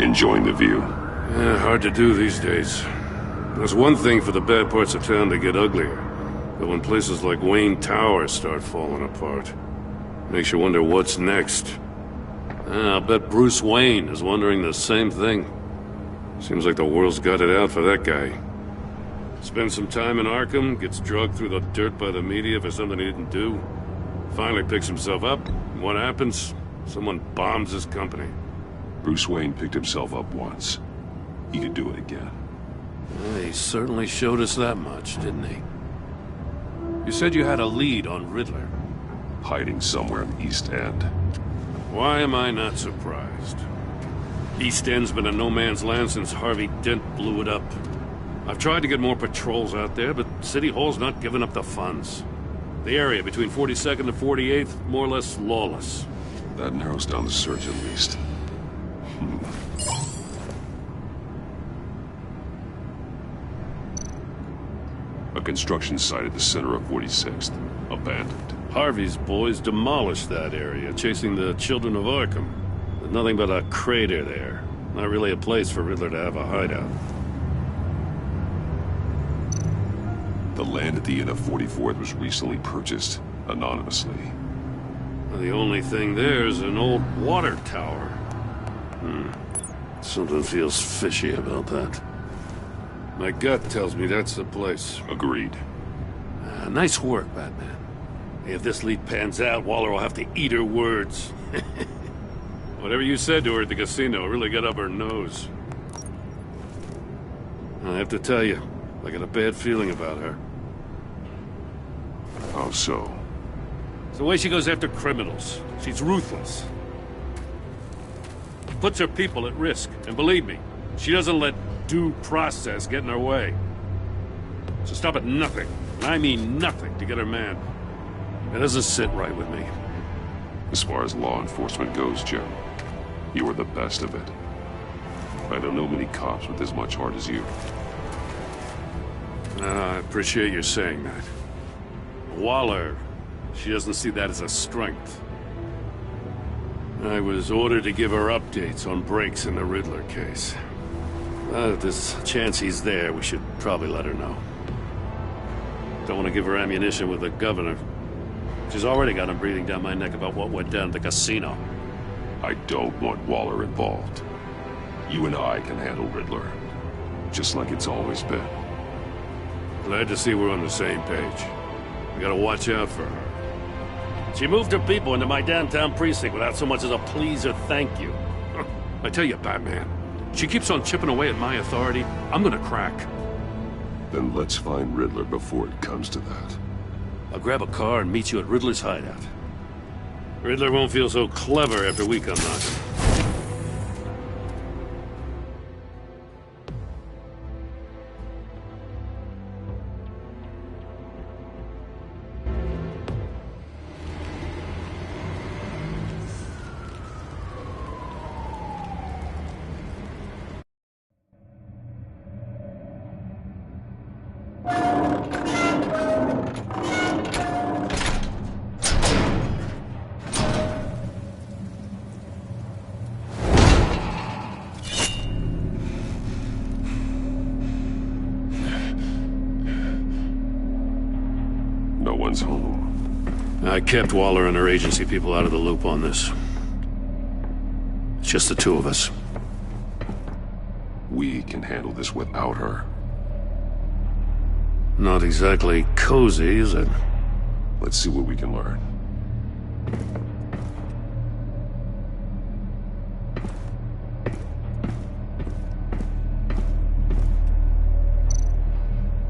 Enjoying the view? Yeah, hard to do these days. There's one thing for the bad parts of town to get uglier. But when places like Wayne Tower start falling apart, makes you wonder what's next. I'll bet Bruce Wayne is wondering the same thing. Seems like the world's got it out for that guy. Spends some time in Arkham, gets dragged through the dirt by the media for something he didn't do. Finally picks himself up, and what happens? Someone bombs his company. Bruce Wayne picked himself up once. He could do it again. Well, he certainly showed us that much, didn't he? You said you had a lead on Riddler. Hiding somewhere in the East End. Why am I not surprised? East End's been a no-man's land since Harvey Dent blew it up. I've tried to get more patrols out there, but City Hall's not giving up the funds. The area between 42nd and 48th, more or less lawless. That narrows down the search at least. A construction site at the center of 46th. Abandoned. Harvey's boys demolished that area, chasing the children of Arkham. There's nothing but a crater there. Not really a place for Riddler to have a hideout. The land at the end of 44th was recently purchased, anonymously. The only thing there is an old water tower. Something feels fishy about that. My gut tells me that's the place. Agreed. Nice work, Batman. If this lead pans out, Waller will have to eat her words. Whatever you said to her at the casino really got up her nose. I have to tell you, I got a bad feeling about her. How so? It's the way she goes after criminals. She's ruthless. Puts her people at risk. And believe me, she doesn't let due process get in her way. So stop at nothing, and I mean nothing, to get her man. It doesn't sit right with me. As far as law enforcement goes, Joe, you are the best of it. I don't know many cops with as much heart as you. I appreciate you saying that. Waller, she doesn't see that as a strength. I was ordered to give her updates on breaks in the Riddler case. If there's a chance he's there, we should probably let her know. Don't want to give her ammunition with the governor. She's already got him breathing down my neck about what went down at the casino. I don't want Waller involved. You and I can handle Riddler, just like it's always been. Glad to see we're on the same page. We gotta watch out for her. She moved her people into my downtown precinct without so much as a please or thank you. I tell you, Batman, she keeps on chipping away at my authority. I'm gonna crack. Then let's find Riddler before it comes to that. I'll grab a car and meet you at Riddler's hideout. Riddler won't feel so clever after we come knocking. No one's home. I kept Waller and her agency people out of the loop on this. It's just the two of us. We can handle this without her. Not exactly cozy, is it? Let's see what we can learn.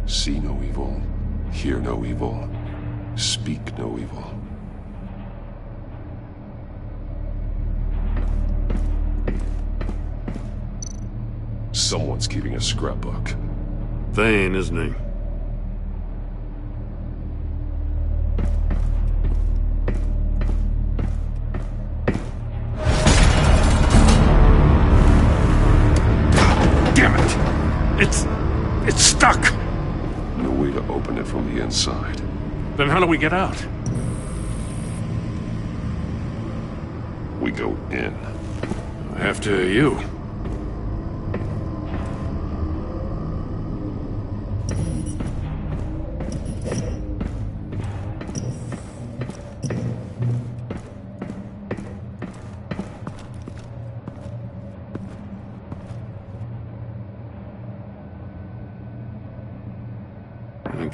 See no evil, hear no evil, speak no evil. Someone's keeping a scrapbook. Vain, isn't he? Damn it! It's stuck! No way to open it from the inside. Then how do we get out? We go in. After you.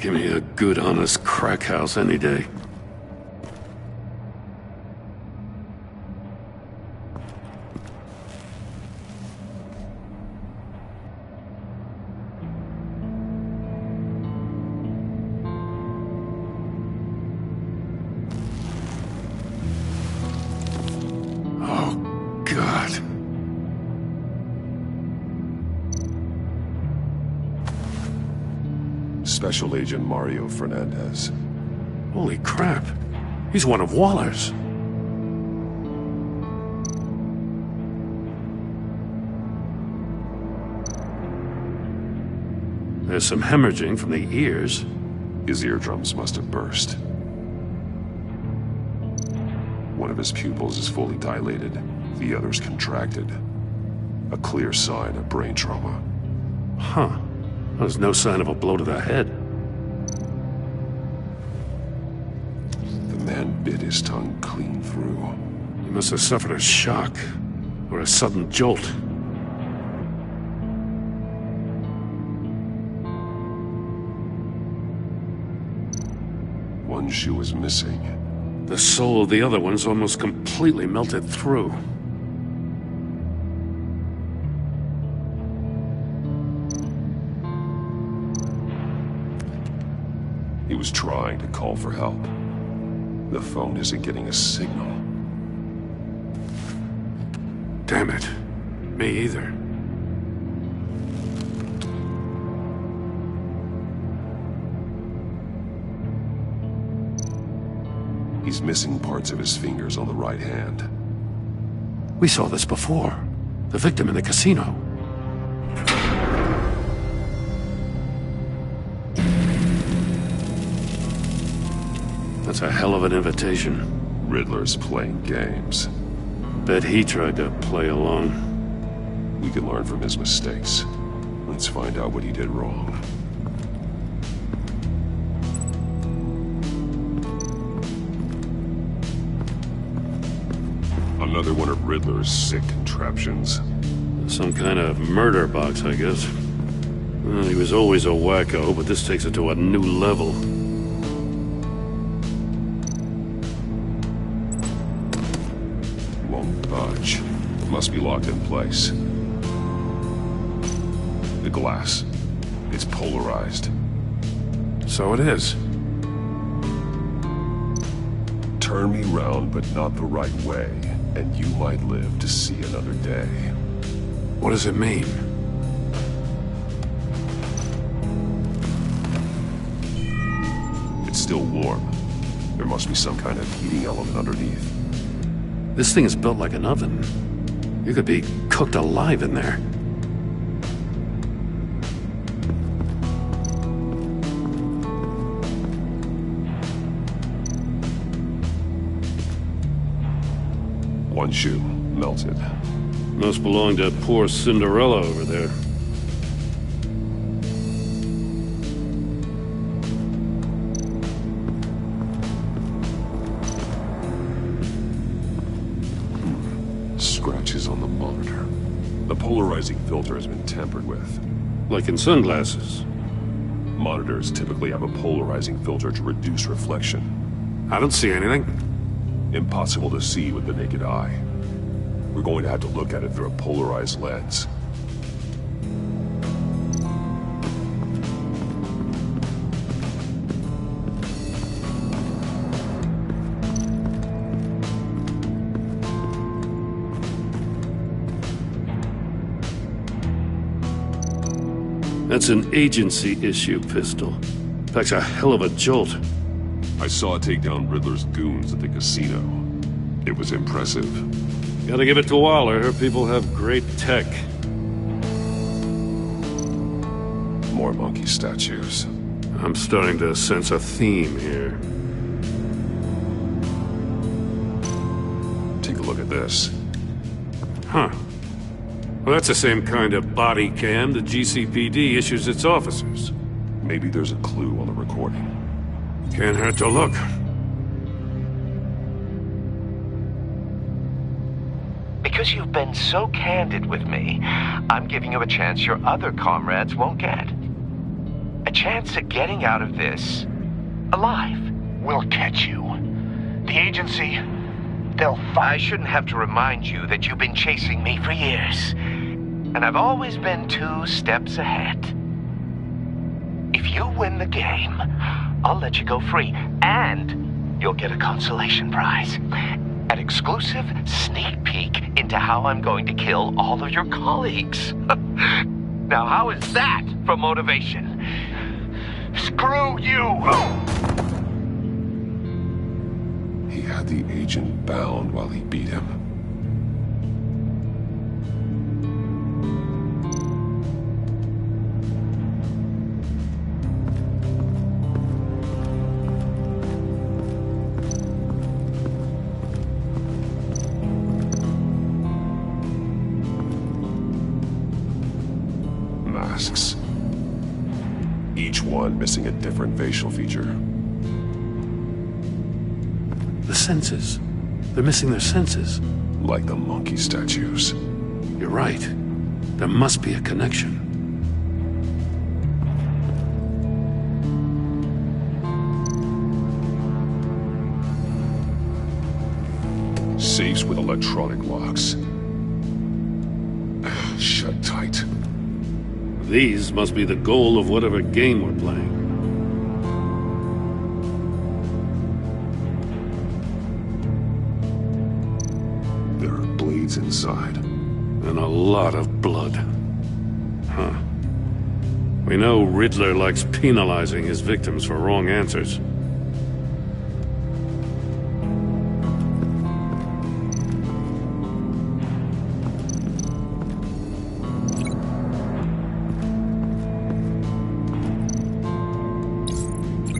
Give me a good, honest crack house any day. Oh, God. Special Agent Mario Fernandez. Holy crap. He's one of Waller's. There's some hemorrhaging from the ears. His eardrums must have burst. One of his pupils is fully dilated, the other's contracted. A clear sign of brain trauma. Huh. There's no sign of a blow to the head. The man bit his tongue clean through. He must have suffered a shock, or a sudden jolt. One shoe is missing. The sole of the other one's almost completely melted through. He was trying to call for help. The phone isn't getting a signal. Damn it. Me either. He's missing parts of his fingers on the right hand. We saw this before. The victim in the casino. That's a hell of an invitation. Riddler's playing games. Bet he tried to play along. We can learn from his mistakes. Let's find out what he did wrong. Another one of Riddler's sick contraptions. Some kind of murder box, I guess. Well, he was always a wacko, but this takes it to a new level. Won't budge. Must be locked in place. The glass. It's polarized. So it is. Turn me round, but not the right way, and you might live to see another day. What does it mean? It's still warm. There must be some kind of heating element underneath. This thing is built like an oven. You could be cooked alive in there. One shoe, melted. Must belong to poor Cinderella over there. Scratches on the monitor. The polarizing filter has been tampered with. Like in sunglasses. Monitors typically have a polarizing filter to reduce reflection. I don't see anything. Impossible to see with the naked eye. We're going to have to look at it through a polarized lens. That's an agency issue pistol. Packs a hell of a jolt. I saw it take down Riddler's goons at the casino. It was impressive. Gotta give it to Waller. Her people have great tech. More monkey statues. I'm starting to sense a theme here. Take a look at this. Huh. Well, that's the same kind of body cam the GCPD issues its officers. Maybe there's a clue on the recording. Can't hurt to look. Because you've been so candid with me, I'm giving you a chance your other comrades won't get. a chance at getting out of this alive. We'll catch you. The agency, they'll find... I shouldn't have to remind you that you've been chasing me for years. And I've always been 2 steps ahead. If you win the game, I'll let you go free. And you'll get a consolation prize. An exclusive sneak peek into how I'm going to kill all of your colleagues. Now, how is that for motivation? Screw you! He had the agent bound while he beat him. Masks. Each one missing a different facial feature. The senses. They're missing their senses. Like the monkey statues. You're right. There must be a connection. Safes with electronic locks. Shut tight. These must be the goal of whatever game we're playing. There are blades inside. And a lot of blood. Huh. We know Riddler likes penalizing his victims for wrong answers.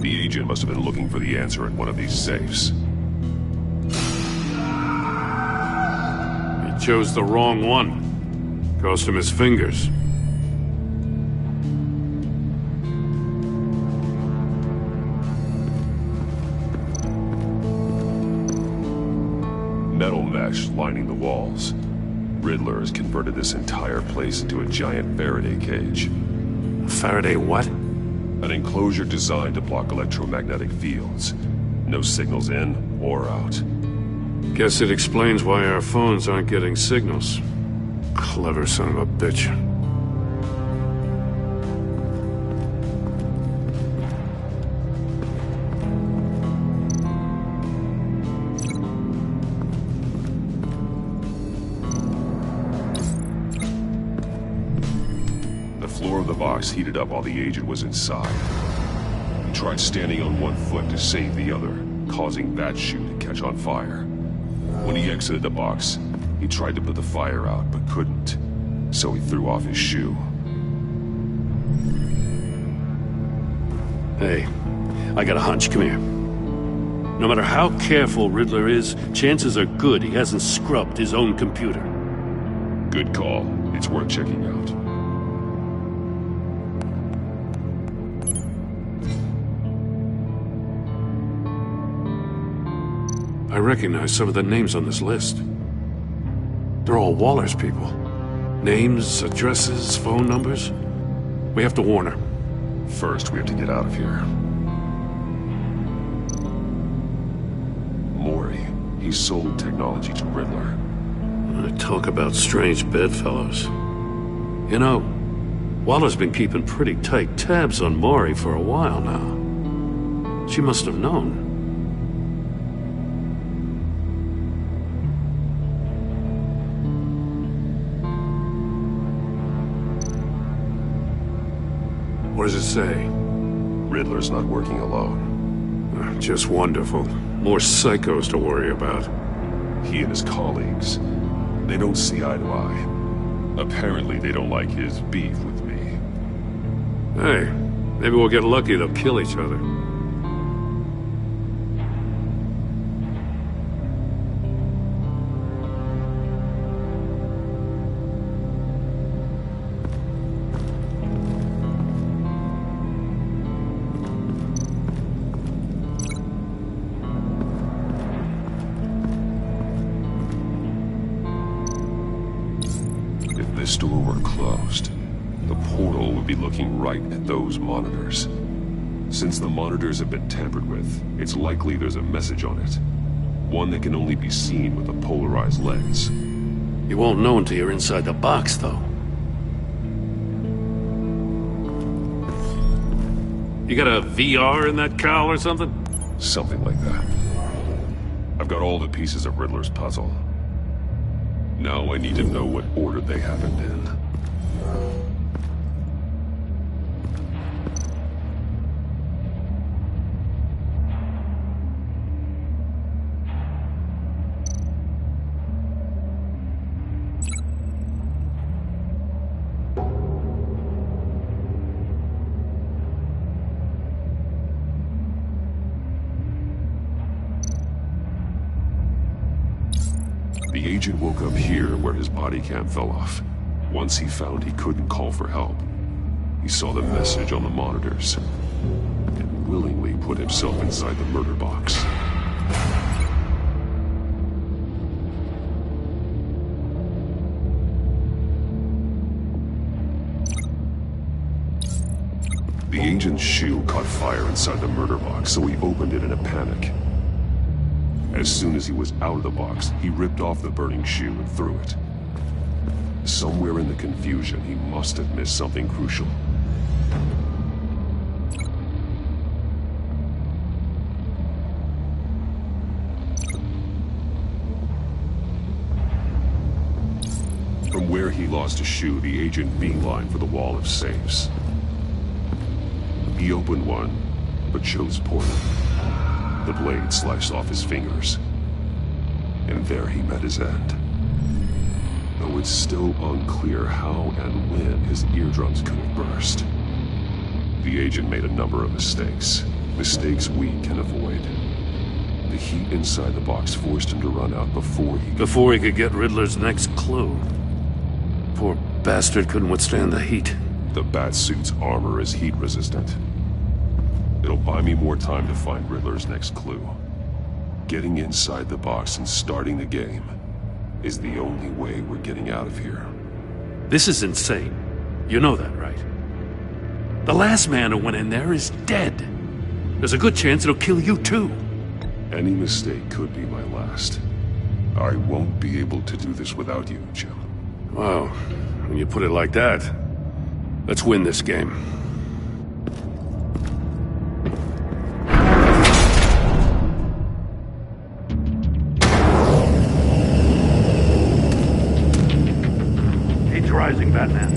The agent must have been looking for the answer in one of these safes. He chose the wrong one. Cost him his fingers. Metal mesh lining the walls. Riddler has converted this entire place into a giant Faraday cage. Faraday what? An enclosure designed to block electromagnetic fields. No signals in or out. Guess it explains why our phones aren't getting signals. Clever son of a bitch. The floor of the box heated up while the agent was inside. He tried standing on one foot to save the other, causing that shoe to catch on fire. When he exited the box, he tried to put the fire out, but couldn't. So he threw off his shoe. Hey, I got a hunch. Come here. No matter how careful Riddler is, chances are good he hasn't scrubbed his own computer. Good call. It's worth checking out. I recognize some of the names on this list. They're all Waller's people. Names, addresses, phone numbers. We have to warn her. First, we have to get out of here. Maury. He sold technology to Riddler. Talk about strange bedfellows. You know, Waller's been keeping pretty tight tabs on Maury for a while now. She must have known. What does it say? Riddler's not working alone. Just wonderful. More psychos to worry about. He and his colleagues, they don't see eye to eye. Apparently they don't like his beef with me. Hey, maybe we'll get lucky they'll kill each other. If this door were closed, The portal would be looking right at those monitors. Since the monitors have been tampered with, it's likely there's a message on it. One that can only be seen with a polarized lens. You won't know until you're inside the box, though. You got a VR in that cowl or something? Something like that. I've got all the pieces of Riddler's puzzle. Now I need to know what order they happened in. The agent woke up here where his body cam fell off. Once he found he couldn't call for help, he saw the message on the monitors and willingly put himself inside the murder box. The agent's shoe caught fire inside the murder box, so he opened it in a panic. As soon as he was out of the box, he ripped off the burning shoe and threw it. Somewhere in the confusion, he must have missed something crucial. From where he lost a shoe, the agent beelined for the wall of safes. He opened one, but chose poorly. The blade sliced off his fingers, and there he met his end. Though it's still unclear how and when his eardrums could have burst. The agent made a number of mistakes. Mistakes we can avoid. The heat inside the box forced him to run out before he could get Riddler's next clue. Poor bastard couldn't withstand the heat. The Batsuit's armor is heat resistant. It'll buy me more time to find Riddler's next clue. Getting inside the box and starting the game is the only way we're getting out of here. This is insane. You know that, right? The last man who went in there is dead. There's a good chance it'll kill you too. Any mistake could be my last. I won't be able to do this without you, Jim. Wow, when you put it like that, let's win this game. Rising, Batman.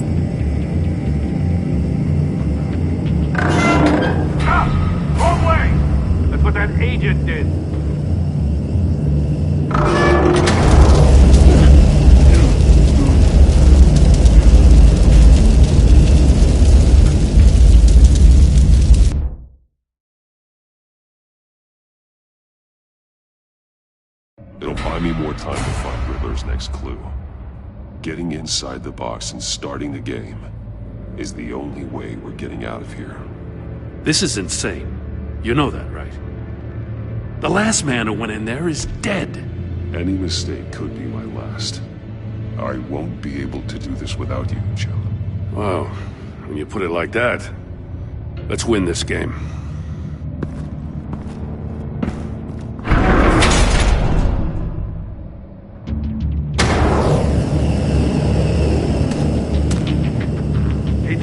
Wrong way! That's what that agent did. It'll buy me more time to find Riddler's next clue. Getting inside the box and starting the game is the only way we're getting out of here. This is insane. You know that, right? The last man who went in there is dead. Any mistake could be my last. I won't be able to do this without you, Jim. Wow, when you put it like that, let's win this game.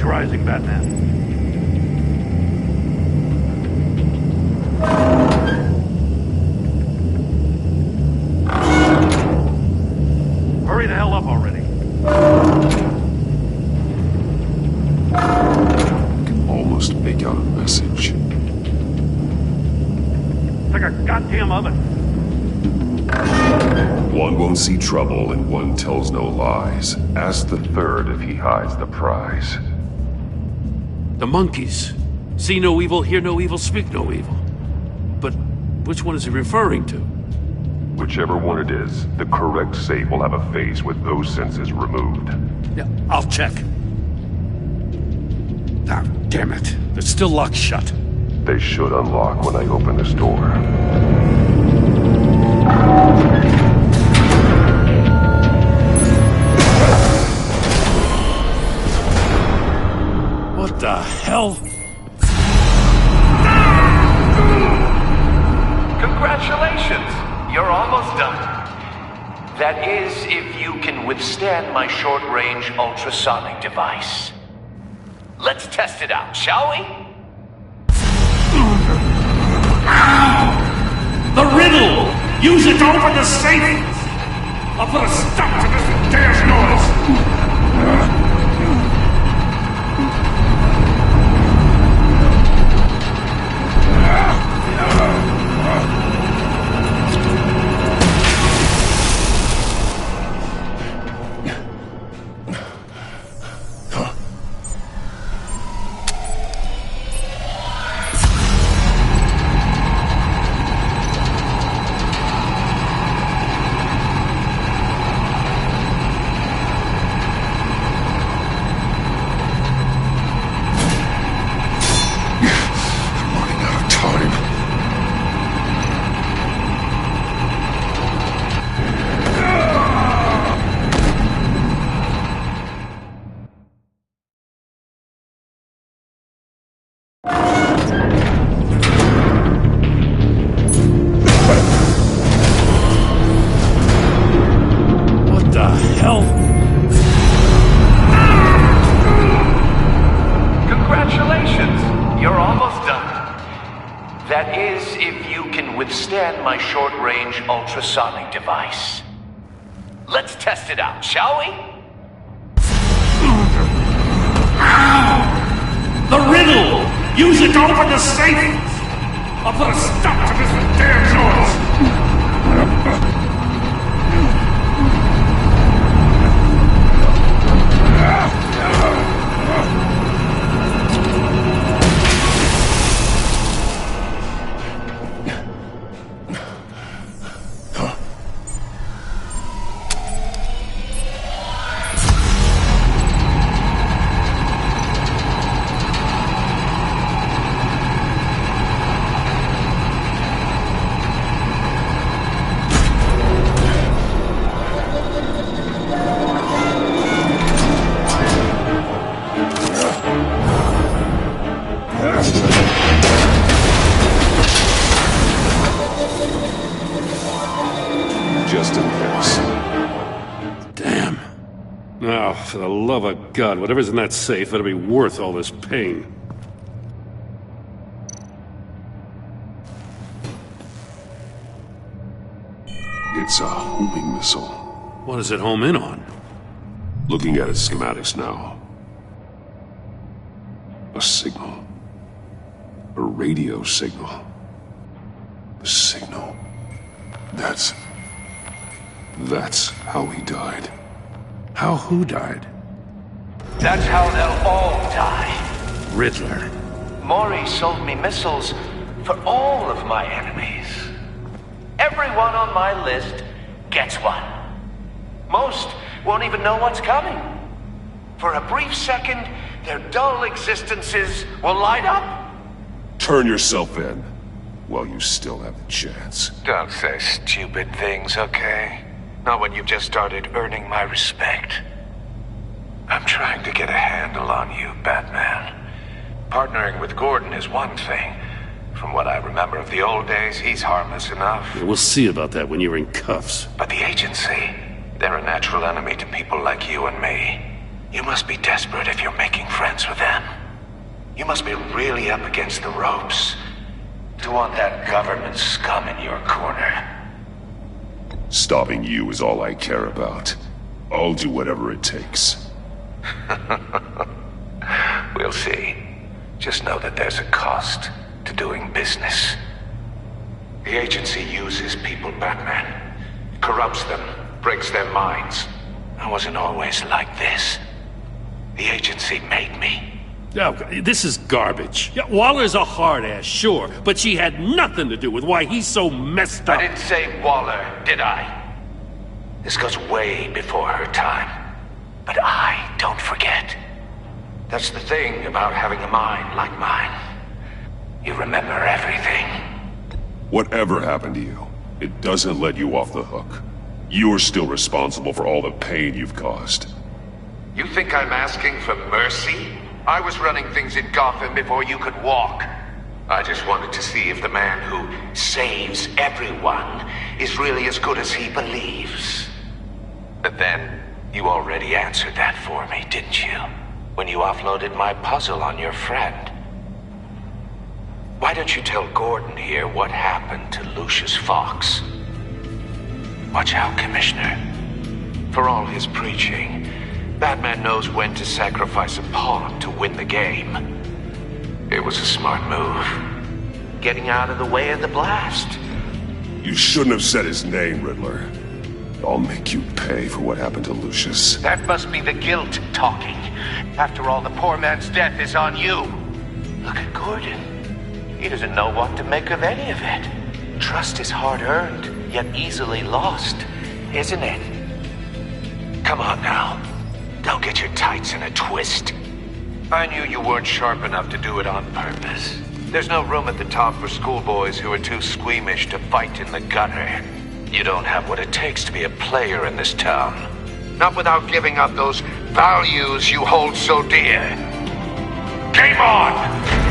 Rising, Batman. Hurry the hell up already. I can almost make out a message. It's like a goddamn oven. One won't see trouble and one tells no lies. Ask the third if he hides the prize. The monkeys. See no evil, hear no evil, speak no evil. But which one is he referring to? Whichever one it is, the correct safe will have a face with those senses removed. Yeah, I'll check. Ah, damn it. They're still locked shut. They should unlock when I open this door. hell? Congratulations! You're almost done. That is, if you can withstand my short-range ultrasonic device. Let's test it out, shall we? The riddle! Use it to open the safe! I'll put a stop to this damn noise! Ultrasonic device. Let's test it out, shall we? The riddle! Use it to open the safe! I'll put a stop to this damn noise! For the love of God, whatever's in that safe better be worth all this pain. It's a homing missile. What does it home in on? Looking at its schematics now. A signal. A radio signal. A signal. That's how he died. How who died? That's how they'll all die. Riddler. Maury sold me missiles for all of my enemies. Everyone on my list gets one. Most won't even know what's coming. For a brief second, their dull existences will light up. Turn yourself in while you still have the chance. Don't say stupid things, okay? Not when you've just started earning my respect. I'm trying to get a handle on you, Batman. Partnering with Gordon is one thing. From what I remember of the old days, he's harmless enough. Yeah, we'll see about that when you're in cuffs. But the agency, they're a natural enemy to people like you and me. You must be desperate if you're making friends with them. You must be really up against the ropes to want that government scum in your corner. Stopping you is all I care about. I'll do whatever it takes. We'll see. Just know that there's a cost to doing business. The agency uses people, Batman. Corrupts them, breaks their minds. I wasn't always like this. The agency made me. Oh, this is garbage. Yeah, Waller's a hard-ass, sure, but she had nothing to do with why he's so messed up. I didn't say Waller, did I? This goes way before her time. But I don't forget. That's the thing about having a mind like mine. You remember everything. Whatever happened to you, it doesn't let you off the hook. You're still responsible for all the pain you've caused. You think I'm asking for mercy? I was running things in Gotham before you could walk. I just wanted to see if the man who saves everyone is really as good as he believes. But then, you already answered that for me, didn't you? When you offloaded my puzzle on your friend. Why don't you tell Gordon here what happened to Lucius Fox? Watch out, Commissioner. For all his preaching, Batman knows when to sacrifice a pawn to win the game. It was a smart move. Getting out of the way of the blast. You shouldn't have said his name, Riddler. I'll make you pay for what happened to Lucius. That must be the guilt talking. After all, the poor man's death is on you. Look at Gordon. He doesn't know what to make of any of it. Trust is hard-earned, yet easily lost, isn't it? Come on now. Don't get your tights in a twist. I knew you weren't sharp enough to do it on purpose. There's no room at the top for schoolboys who are too squeamish to fight in the gutter. You don't have what it takes to be a player in this town. Not without giving up those values you hold so dear. Game on!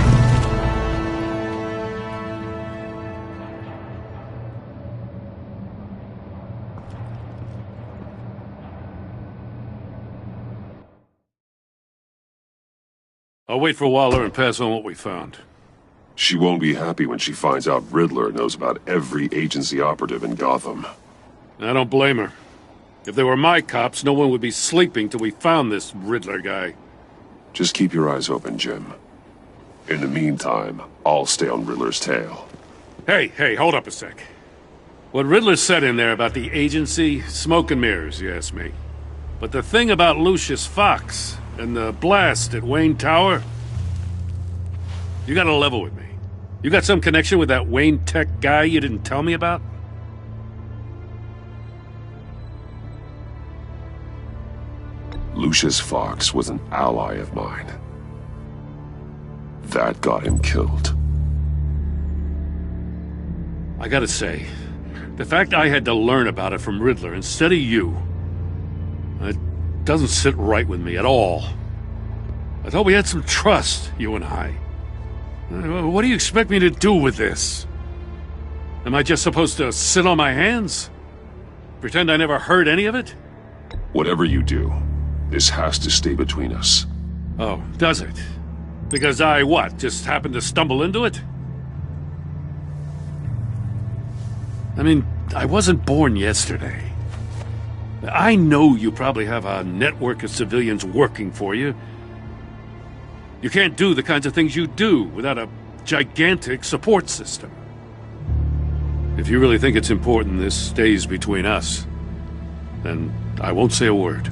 I'll wait for Waller and pass on what we found. She won't be happy when she finds out Riddler knows about every agency operative in Gotham. I don't blame her. If they were my cops, no one would be sleeping till we found this Riddler guy. Just keep your eyes open, Jim. In the meantime, I'll stay on Riddler's tail. Hey, hold up a sec. What Riddler said in there about the agency, smoke and mirrors, you ask me. But the thing about Lucius Fox and the blast at Wayne Tower, you gotta level with me. You got some connection with that Wayne Tech guy you didn't tell me about? Lucius Fox was an ally of mine. That got him killed. I gotta say, the fact I had to learn about it from Riddler instead of you, it doesn't sit right with me at all. I thought we had some trust, you and I. What do you expect me to do with this? Am I just supposed to sit on my hands? Pretend I never heard any of it? Whatever you do, this has to stay between us. Oh, does it? Because I, what, just happened to stumble into it? I mean, I wasn't born yesterday. I know you probably have a network of civilians working for you. You can't do the kinds of things you do without a gigantic support system. If you really think it's important this stays between us, then I won't say a word.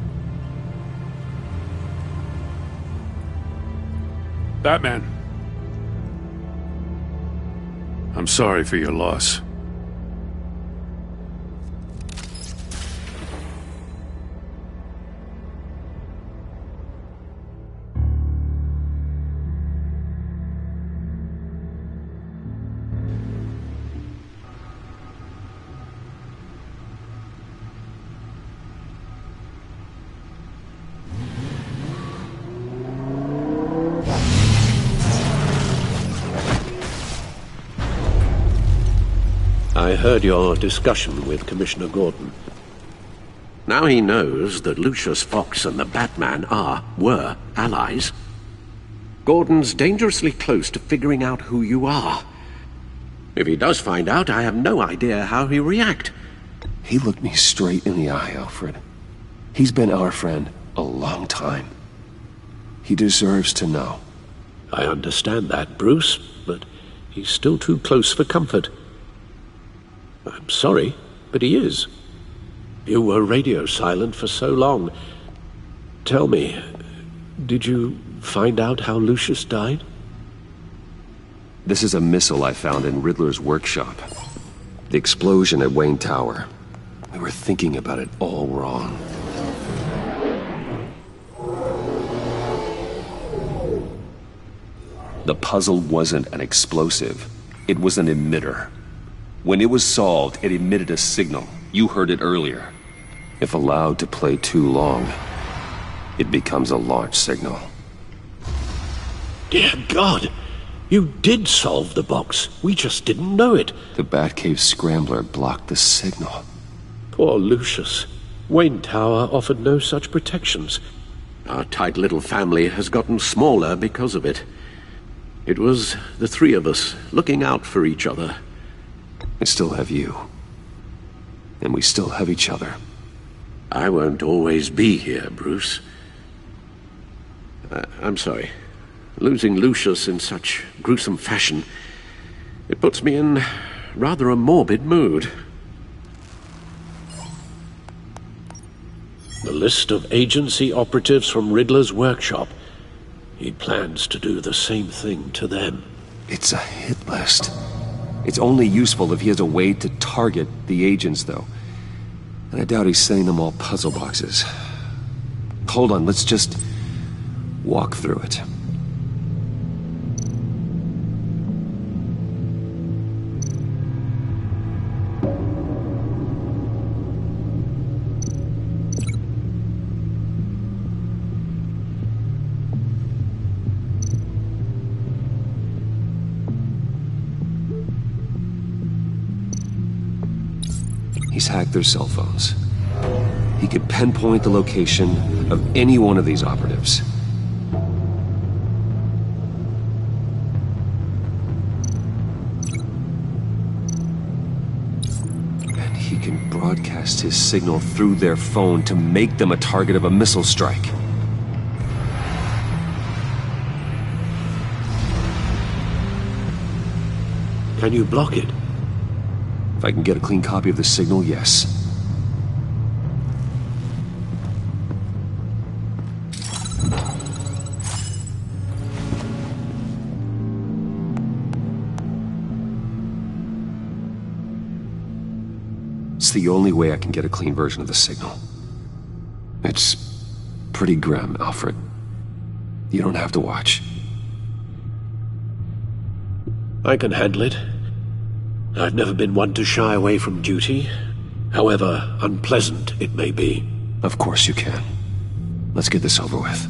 Batman. I'm sorry for your loss. I heard your discussion with Commissioner Gordon. Now he knows that Lucius Fox and the Batman were allies. Gordon's dangerously close to figuring out who you are. If he does find out, I have no idea how he'll react. He looked me straight in the eye, Alfred. He's been our friend a long time. He deserves to know. I understand that, Bruce, but he's still too close for comfort. I'm sorry, but he is. You were radio silent for so long. Tell me, did you find out how Lucius died? This is a missile I found in Riddler's workshop. The explosion at Wayne Tower. We were thinking about it all wrong. The puzzle wasn't an explosive. It was an emitter. When it was solved, it emitted a signal. You heard it earlier. If allowed to play too long, it becomes a launch signal. Dear God! You did solve the box. We just didn't know it. The Batcave scrambler blocked the signal. Poor Lucius. Wayne Tower offered no such protections. Our tight little family has gotten smaller because of it. It was the three of us looking out for each other. I still have you. And we still have each other. I won't always be here, Bruce. I'm sorry. Losing Lucius in such gruesome fashion, it puts me in rather a morbid mood. The list of agency operatives from Riddler's workshop. He plans to do the same thing to them. It's a hit list. It's only useful if he has a way to target the agents, though. And I doubt he's sending them all puzzle boxes. Hold on, let's just walk through it. He's hacked their cell phones. He could pinpoint the location of any one of these operatives. And he can broadcast his signal through their phone to make them a target of a missile strike. Can you block it? If I can get a clean copy of the signal, yes. It's the only way I can get a clean version of the signal. It's pretty grim, Alfred. You don't have to watch. I can handle it. I've never been one to shy away from duty, however unpleasant it may be. Of course you can. Let's get this over with.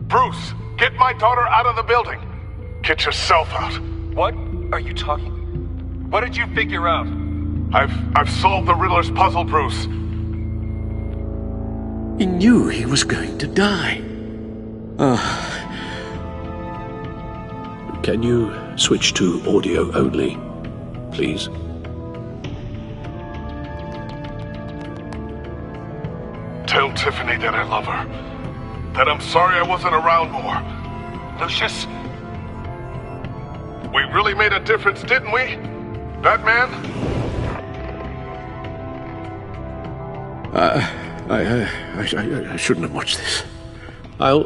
Bruce, get my daughter out of the building. Get yourself out. What are you talking? What did you figure out? I've solved the Riddler's puzzle, Bruce. He knew he was going to die. Can you switch to audio only, please? Tell Tiffany that I love her. That I'm sorry I wasn't around more. Lucius? We really made a difference, didn't we? Batman? I shouldn't have watched this. I'll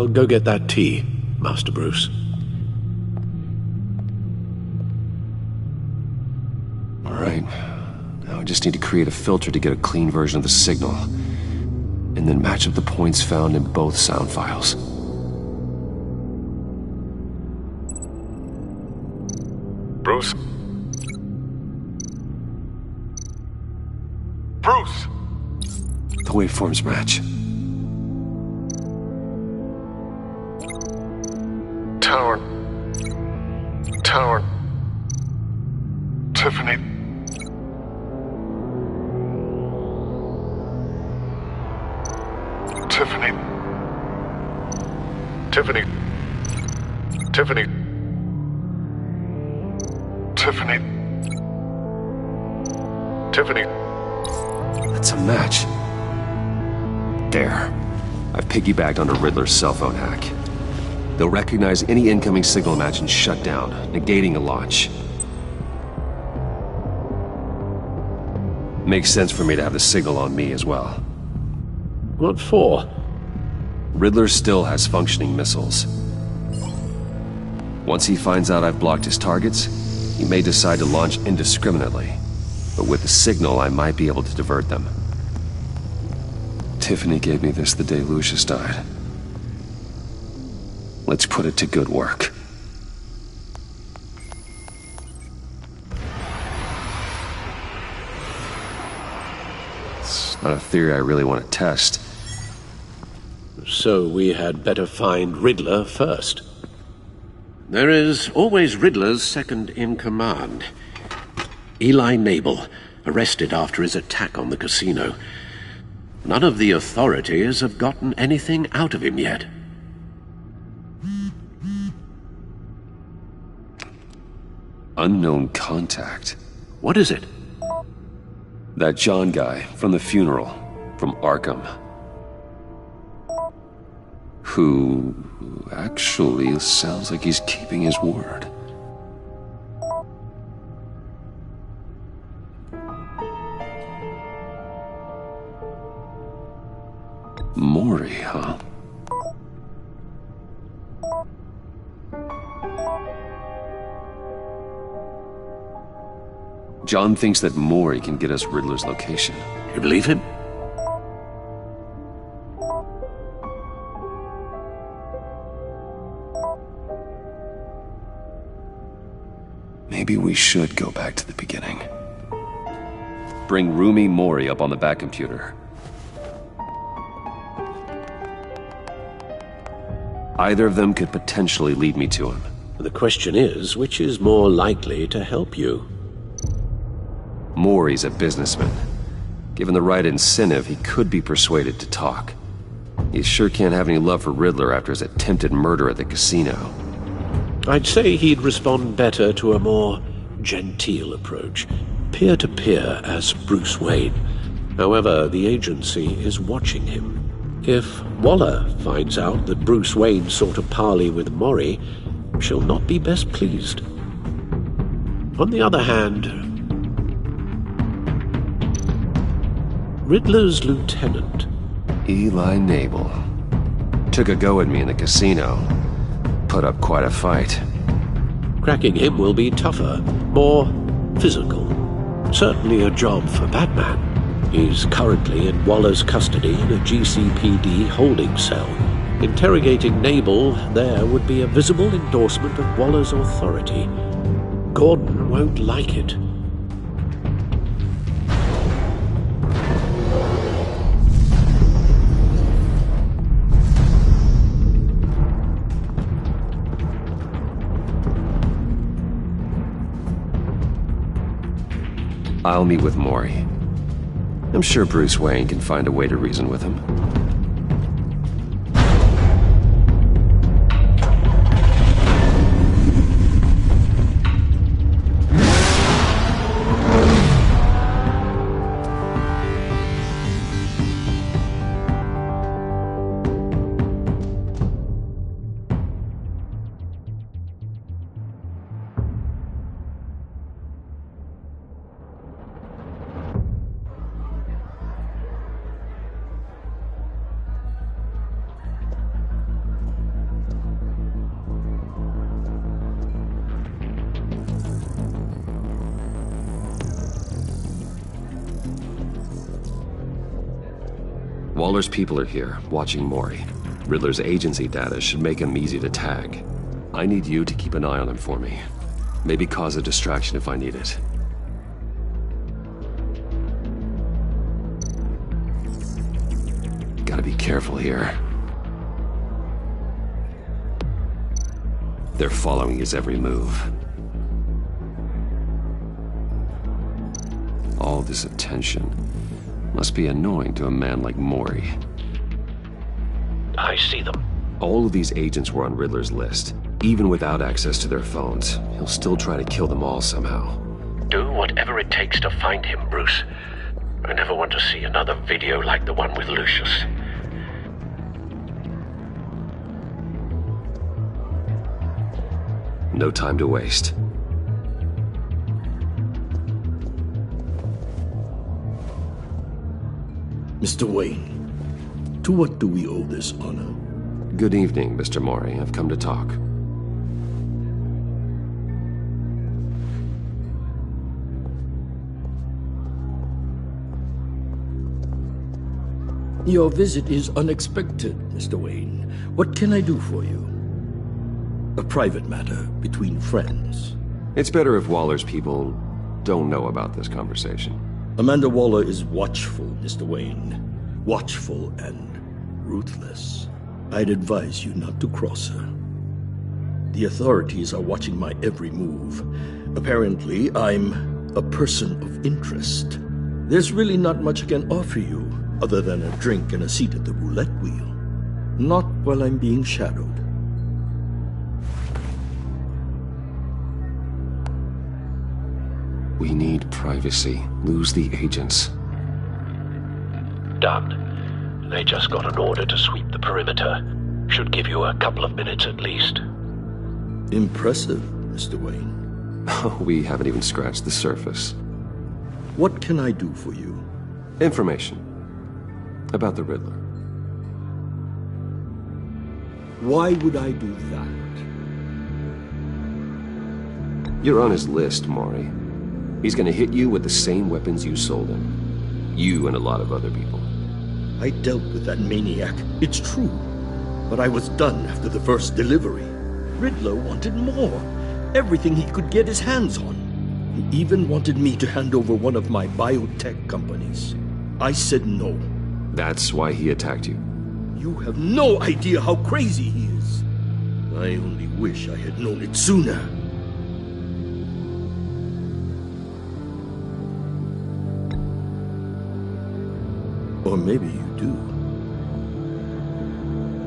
go get that tea, Master Bruce. All right. Now I just need to create a filter to get a clean version of the signal, and then match up the points found in both sound files. Bruce? Bruce! The waveforms match. Tower. Tiffany. Tiffany. Tiffany. Tiffany. Tiffany. Tiffany. That's a match. There. I've piggybacked onto Riddler's cell phone hack. They'll recognize any incoming signal match and shut down, negating a launch. Makes sense for me to have the signal on me as well. What for? Riddler still has functioning missiles. Once he finds out I've blocked his targets, he may decide to launch indiscriminately. But with the signal, I might be able to divert them. Tiffany gave me this the day Lucius died. Let's put it to good work. Not a theory I really want to test. So we had better find Riddler first. There is always Riddler's second in command. Eli Nabel, arrested after his attack on the casino. None of the authorities have gotten anything out of him yet. Unknown contact. What is it? That John guy from the funeral, from Arkham. Who actually sounds like he's keeping his word. Maury, huh? John thinks that Maury can get us Riddler's location. You believe him? Maybe we should go back to the beginning. Bring Roomy Maury up on the back computer. Either of them could potentially lead me to him. The question is, which is more likely to help you? Maury's a businessman. Given the right incentive, he could be persuaded to talk. He sure can't have any love for Riddler after his attempted murder at the casino. I'd say he'd respond better to a more genteel approach, peer-to-peer as Bruce Wayne. However, the agency is watching him. If Waller finds out that Bruce Wayne sought a parley with Maury, she'll not be best pleased. On the other hand, Riddler's lieutenant, Eli Nabel, took a go at me in the casino. Put up quite a fight. Cracking him will be tougher, more physical. Certainly a job for Batman. He's currently in Waller's custody in a GCPD holding cell. Interrogating Nabel there would be a visible endorsement of Waller's authority. Gordon won't like it. I'll meet with Maury. I'm sure Bruce Wayne can find a way to reason with him. Waller's people are here, watching Maury. Riddler's agency data should make him easy to tag. I need you to keep an eye on him for me. Maybe cause a distraction if I need it. Gotta be careful here. They're following his every move. All this attention must be annoying to a man like Maury. I see them. All of these agents were on Riddler's list. Even without access to their phones, he'll still try to kill them all somehow. Do whatever it takes to find him, Bruce. I never want to see another video like the one with Lucius. No time to waste. Mr. Wayne, to what do we owe this honor? Good evening, Mr. Maury. I've come to talk. Your visit is unexpected, Mr. Wayne. What can I do for you? A private matter between friends. It's better if Waller's people don't know about this conversation. Amanda Waller is watchful, Mr. Wayne. Watchful and ruthless. I'd advise you not to cross her. The authorities are watching my every move. Apparently, I'm a person of interest. There's really not much I can offer you, other than a drink and a seat at the roulette wheel. Not while I'm being shadowed. We need privacy. Lose the agents. Done. They just got an order to sweep the perimeter. Should give you a couple of minutes at least. Impressive, Mr. Wayne. We haven't even scratched the surface. What can I do for you? Information. About the Riddler. Why would I do that? You're on his list, Maury. He's gonna hit you with the same weapons you sold him. You and a lot of other people. I dealt with that maniac, it's true. But I was done after the first delivery. Riddler wanted more. Everything he could get his hands on. He even wanted me to hand over one of my biotech companies. I said no. That's why he attacked you. You have no idea how crazy he is. I only wish I had known it sooner. Or maybe you do.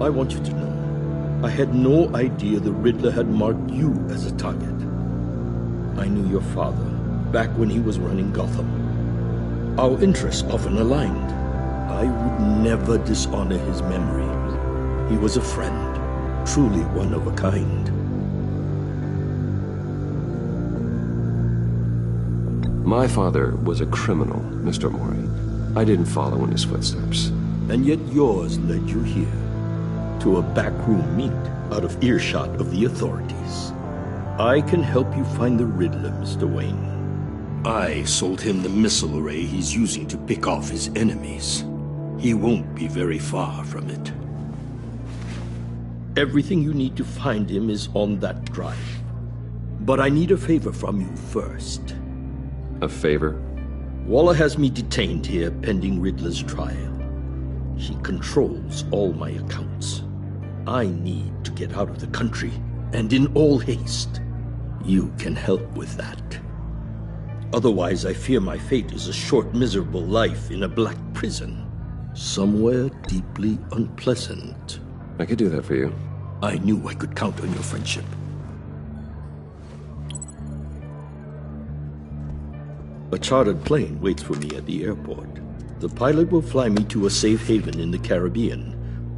I want you to know, I had no idea the Riddler had marked you as a target. I knew your father back when he was running Gotham. Our interests often aligned. I would never dishonor his memory. He was a friend, truly one of a kind. My father was a criminal, Mr. Maury. I didn't follow in his footsteps. And yet yours led you here, to a backroom meet out of earshot of the authorities. I can help you find the Riddler, Mr. Wayne. I sold him the missile array he's using to pick off his enemies. He won't be very far from it. Everything you need to find him is on that drive. But I need a favor from you first. A favor? Waller has me detained here pending Riddler's trial. She controls all my accounts. I need to get out of the country, and in all haste. You can help with that. Otherwise, I fear my fate is a short, miserable life in a black prison. Somewhere deeply unpleasant. I could do that for you. I knew I could count on your friendship. A chartered plane waits for me at the airport. The pilot will fly me to a safe haven in the Caribbean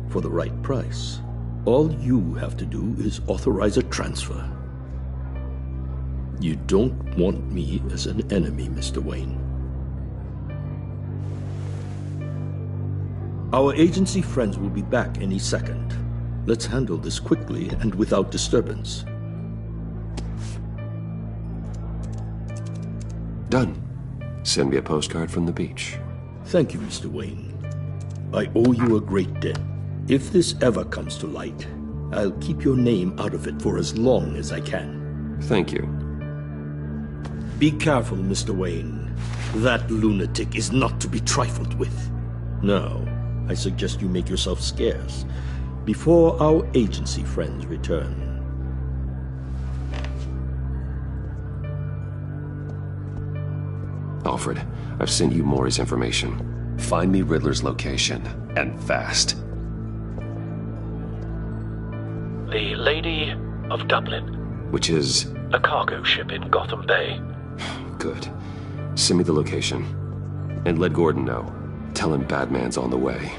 for the right price. All you have to do is authorize a transfer. You don't want me as an enemy, Mr. Wayne. Our agency friends will be back any second. Let's handle this quickly and without disturbance. Done. Send me a postcard from the beach. Thank you, Mr. Wayne. I owe you a great debt. If this ever comes to light, I'll keep your name out of it for as long as I can. Thank you. Be careful, Mr. Wayne. That lunatic is not to be trifled with. Now, I suggest you make yourself scarce before our agency friends return. Alfred, I've sent you Maury's information. Find me Riddler's location, and fast. The Lady of Dublin. Which is? A cargo ship in Gotham Bay. Good. Send me the location. And let Gordon know. Tell him Batman's on the way.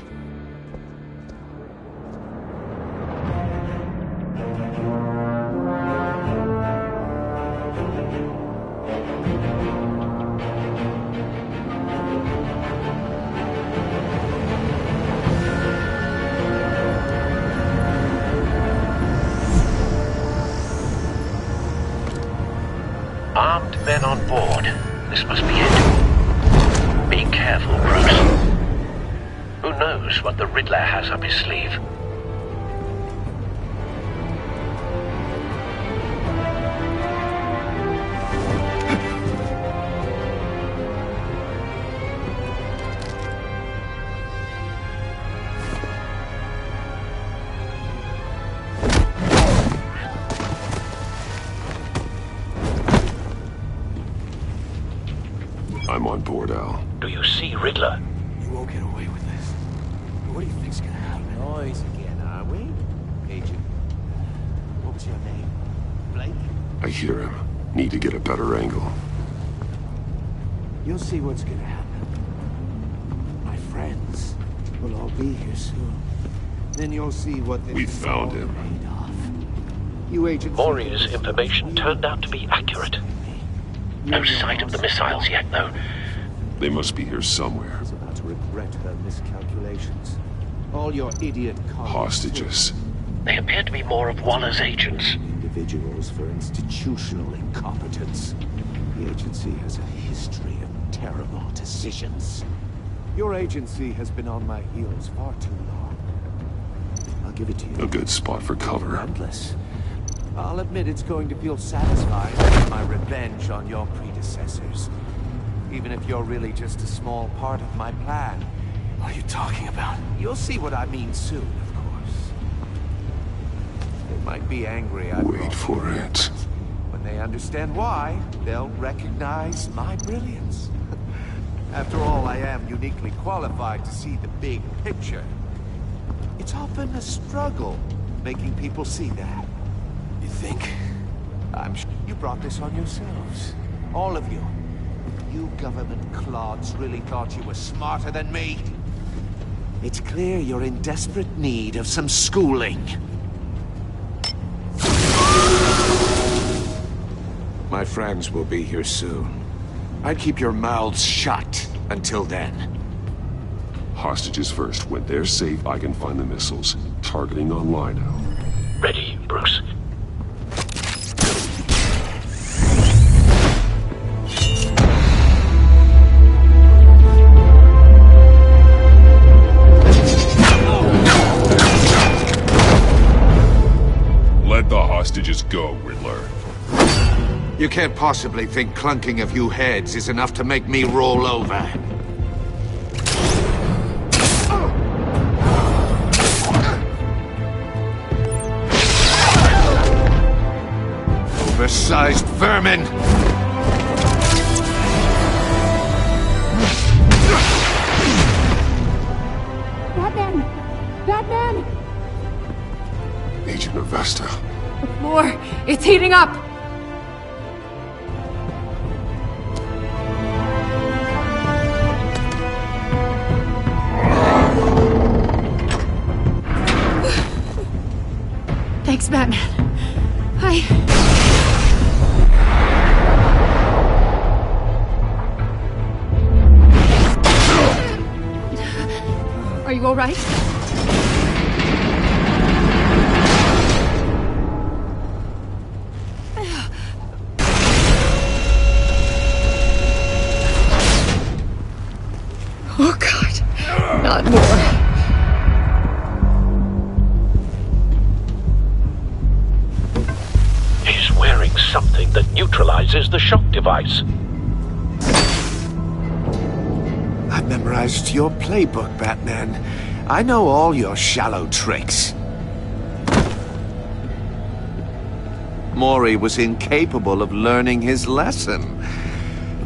Armed men on board. This must be it. Be careful, Bruce. Who knows what the Riddler has up his sleeve? I'm on board, Al. Do you see Riddler? You won't get away with this. What do you think's gonna happen? Noise again, are we? Agent. What was your name? Blake? I hear him. Need to get a better angle. You'll see what's gonna happen. My friends will all be here soon. Then you'll see what this We is found all him. made of. You agents... Maury's information turned out to be accurate. No sight of the missiles yet, though. They must be here somewhere. Is about to regret her miscalculations. All your idiot Hostages. They appear to be more of Waller's agents. Individuals for institutional incompetence. The agency has a history of terrible decisions. Your agency has been on my heels far too long. I'll give it to you. A good spot for cover. Relentless. I'll admit it's going to feel satisfying to get my revenge on your predecessors. Even if you're really just a small part of my plan. What are you talking about? You'll see what I mean soon, of course. They might be angry I Wait for it. When they understand why, they'll recognize my brilliance. After all, I am uniquely qualified to see the big picture. It's often a struggle making people see that. You think? I'm sure you brought this on yourselves. All of you. You government clods really thought you were smarter than me. It's clear you're in desperate need of some schooling. My friends will be here soon. I'd keep your mouths shut until then. Hostages first. When they're safe, I can find the missiles. Targeting on Lino. Ready, Bruce. Let the hostages go, Riddler. You can't possibly think clunking a few heads is enough to make me roll over. Oversized vermin! Batman! Batman! Agent Avesta. The floor! It's heating up! Thanks, Batman. Are you all right? Oh, God. Not more. He's wearing something that neutralizes the shock device. I've memorized your playbook, Batman. I know all your shallow tricks. Maury was incapable of learning his lesson.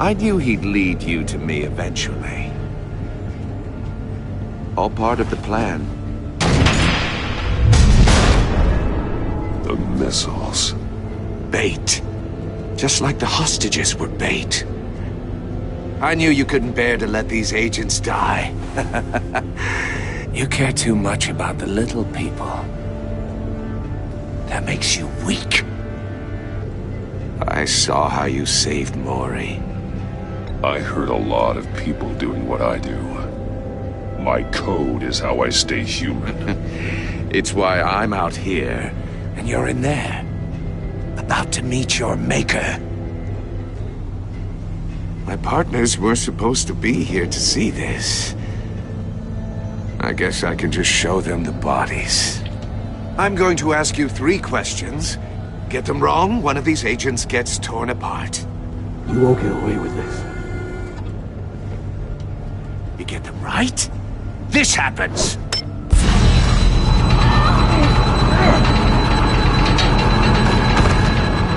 I knew he'd lead you to me eventually. All part of the plan. The missiles. Bait. Just like the hostages were bait. I knew you couldn't bear to let these agents die. You care too much about the little people. That makes you weak. I saw how you saved Maury. I heard a lot of people doing what I do. My code is how I stay human. It's why I'm out here, and you're in there. About to meet your maker. My partners were supposed to be here to see this. I guess I can just show them the bodies. I'm going to ask you 3 questions. Get them wrong, one of these agents gets torn apart. You won't get away with this. You get them right, this happens!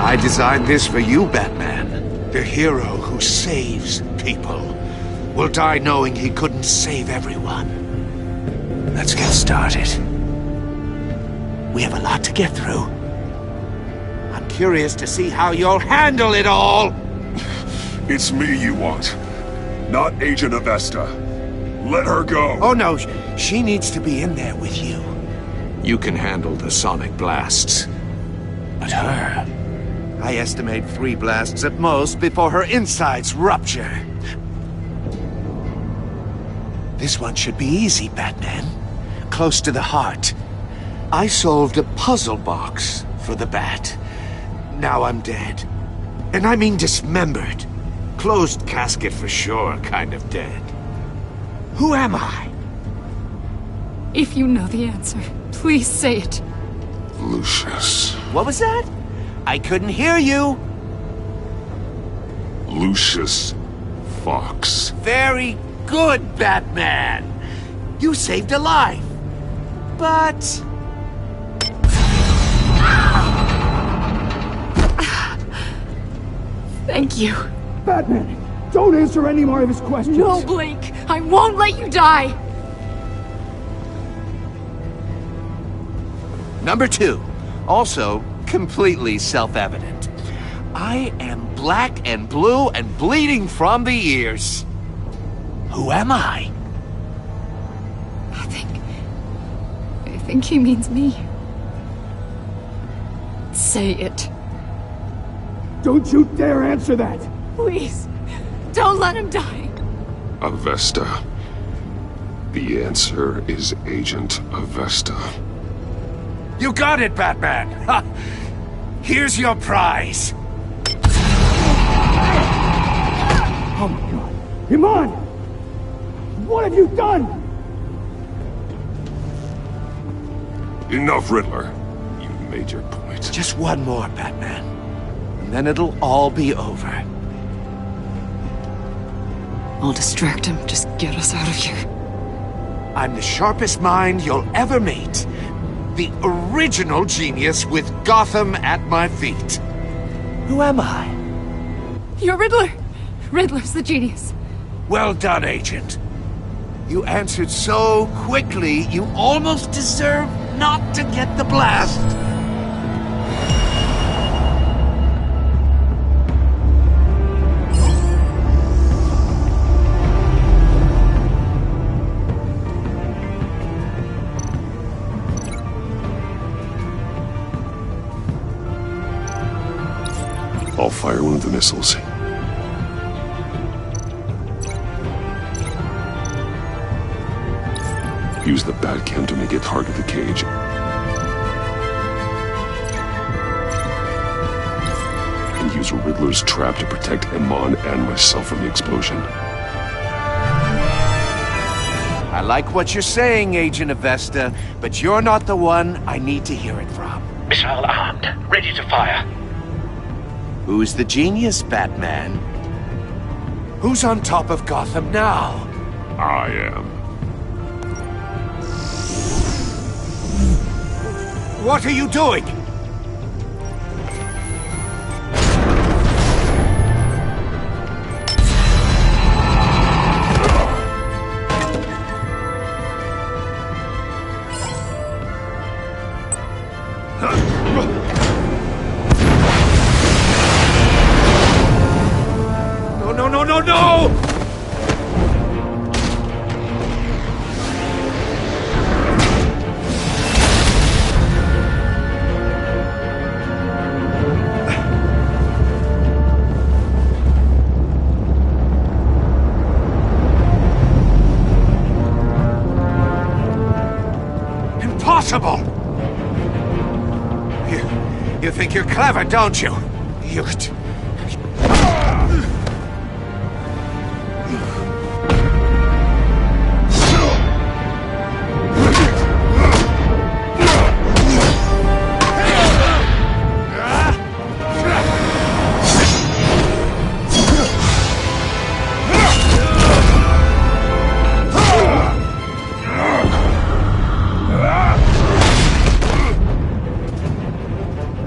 I designed this for you, Batman. The hero who who saves people will die knowing he couldn't save everyone. Let's get started. We have a lot to get through. I'm curious to see how you'll handle it all. It's me you want, not Agent Avesta. Let her go. Oh no, she needs to be in there with you. You can handle the sonic blasts. But her... I estimate 3 blasts at most before her insides rupture. This one should be easy, Batman. Close to the heart. I solved a puzzle box for the Bat. Now I'm dead. And I mean dismembered. Closed casket for sure, kind of dead. Who am I? If you know the answer, please say it. Lucius. What was that? I couldn't hear you. Lucius Fox. Very good, Batman. You saved a life. But... Thank you. Batman, don't answer any more of his questions. No, Blake. I won't let you die. Number 2. Also, completely self-evident. I am black and blue and bleeding from the ears. Who am I? I think he means me. Say it. Don't you dare answer that! Please, don't let him die. Avesta. The answer is Agent Avesta. You got it, Batman! Ha! Here's your prize! Oh my god! Iman! What have you done? Enough, Riddler. You made your point. Just one more, Batman. And then it'll all be over. I'll distract him. Just get us out of here. I'm the sharpest mind you'll ever meet. The original genius with Gotham at my feet. Who am I? You're Riddler. Riddler's the genius. Well done, Agent. You answered so quickly, you almost deserve not to get the blast. I'll fire one of the missiles. Use the Batcam to make it target the cage. And use Riddler's trap to protect Iman and myself from the explosion. I like what you're saying, Agent Avesta, but you're not the one I need to hear it from. Missile armed, ready to fire. Who's the genius, Batman? Who's on top of Gotham now? I am. What are you doing? No! Impossible! You think you're clever, don't you?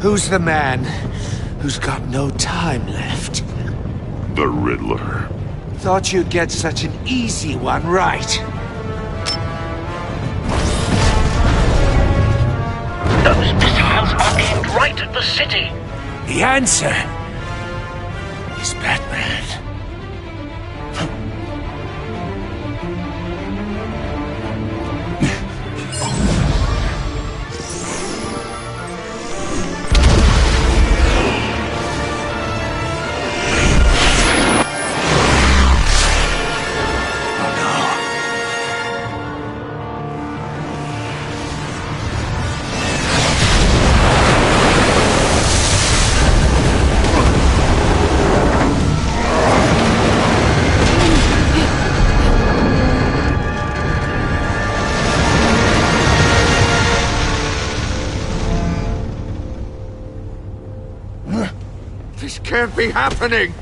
Who's the man who's got no time left? The Riddler. Thought you'd get such an easy one right. Those missiles are aimed right at the city. The answer is Batman. This can't be happening!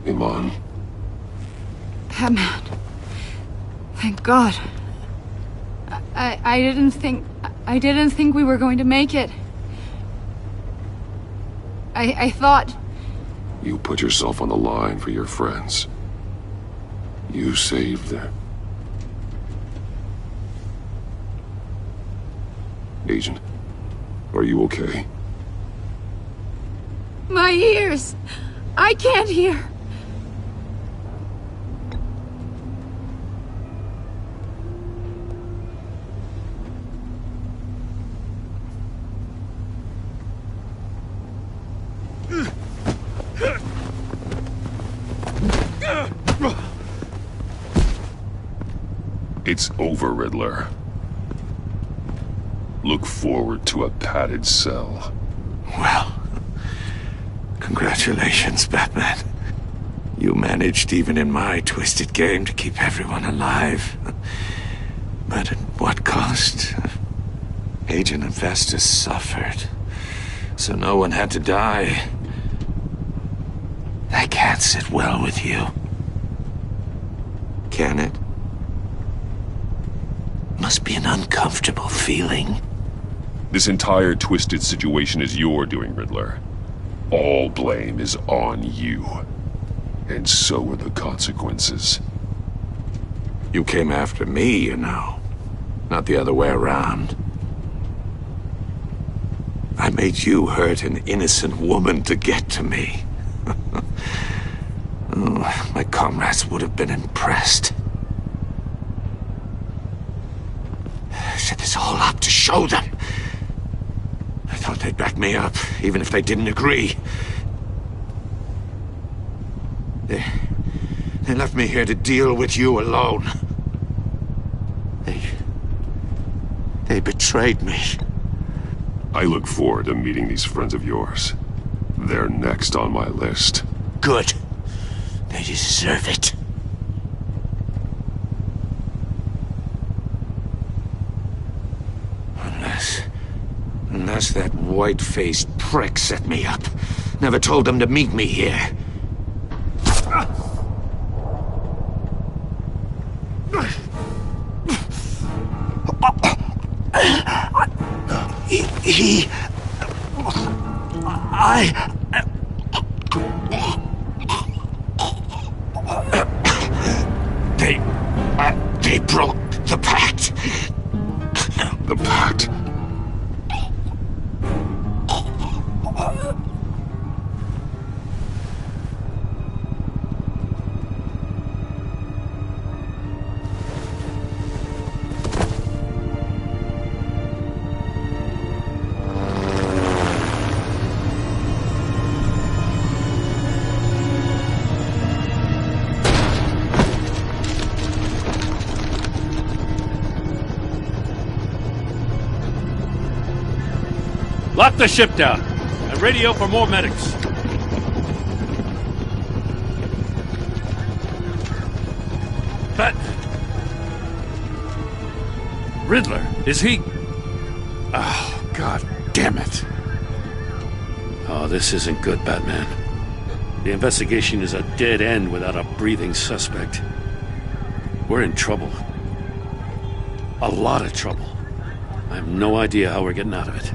Iman. Batman. Thank God. I didn't think we were going to make it. I thought... You put yourself on the line for your friends. You saved them. Agent, are you okay? My ears! I can't hear! It's over, Riddler. Look forward to a padded cell. Well, congratulations, Batman. You managed, even in my twisted game, to keep everyone alive. But at what cost? Agent Infestus suffered, so no one had to die. That can't sit well with you. Can it? Must be an uncomfortable feeling. This entire twisted situation is your doing, Riddler. All blame is on you. And so are the consequences. You came after me, you know. Not the other way around. I made you hurt an innocent woman to get to me. Oh, my comrades would have been impressed. I set this all up to show them. I thought they'd back me up, even if they didn't agree. They left me here to deal with you alone. They betrayed me. I look forward to meeting these friends of yours. They're next on my list. Good. They deserve it. Unless that white-faced prick set me up. Never told them to meet me here. They broke the pact. The pact? Lock the ship down and radio for more medics. But... Riddler, is he... Oh, God damn it. Oh, this isn't good, Batman. The investigation is a dead end without a breathing suspect. We're in trouble. A lot of trouble. I have no idea how we're getting out of it.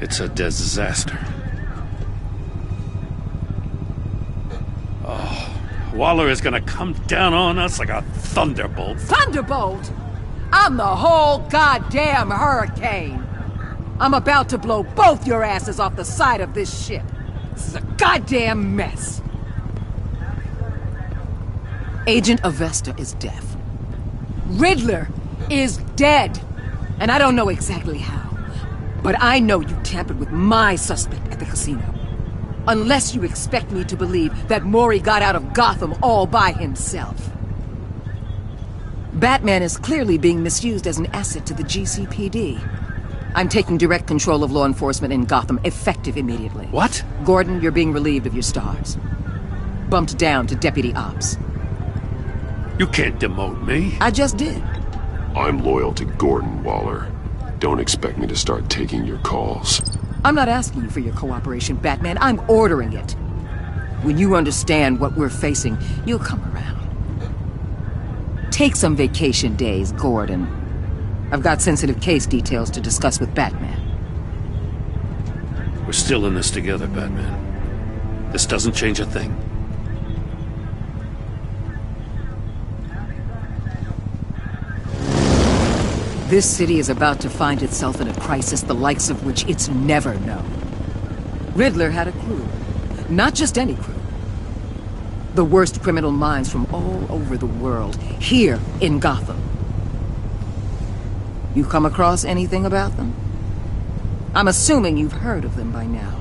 It's a disaster. Oh, Waller is gonna come down on us like a thunderbolt. Thunderbolt? I'm the whole goddamn hurricane. I'm about to blow both your asses off the side of this ship. This is a goddamn mess. Agent Avesta is deaf. Riddler is dead. And I don't know exactly how. But I know you tampered with my suspect at the casino. Unless you expect me to believe that Maury got out of Gotham all by himself. Batman is clearly being misused as an asset to the GCPD. I'm taking direct control of law enforcement in Gotham, effective immediately. What? Gordon, you're being relieved of your stars. Bumped down to Deputy Ops. You can't demote me. I just did. I'm loyal to Gordon, Waller. Don't expect me to start taking your calls. I'm not asking you for your cooperation, Batman. I'm ordering it. When you understand what we're facing, you'll come around. Take some vacation days, Gordon. I've got sensitive case details to discuss with Batman. We're still in this together, Batman. This doesn't change a thing. This city is about to find itself in a crisis the likes of which it's never known. Riddler had a crew. Not just any crew. The worst criminal minds from all over the world, here in Gotham. You come across anything about them? I'm assuming you've heard of them by now.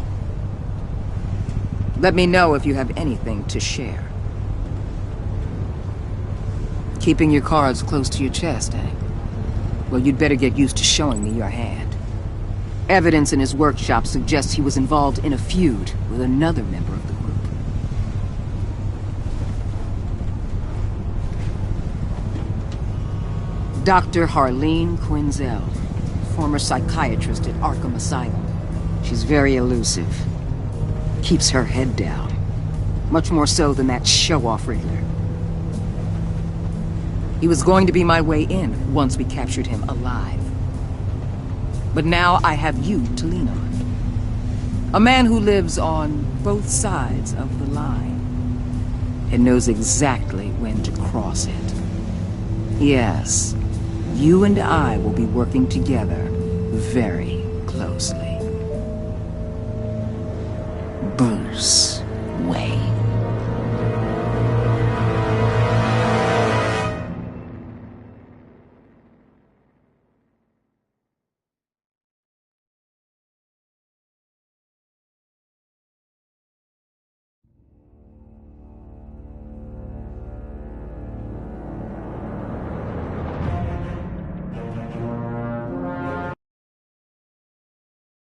Let me know if you have anything to share. Keeping your cards close to your chest, eh? Well, you'd better get used to showing me your hand. Evidence in his workshop suggests he was involved in a feud with another member of the group. Dr. Harleen Quinzel, former psychiatrist at Arkham Asylum. She's very elusive. Keeps her head down. Much more so than that show-off Riddler. He was going to be my way in once we captured him alive. But now I have you to lean on. A man who lives on both sides of the line and knows exactly when to cross it. Yes, you and I will be working together very closely. Bruce.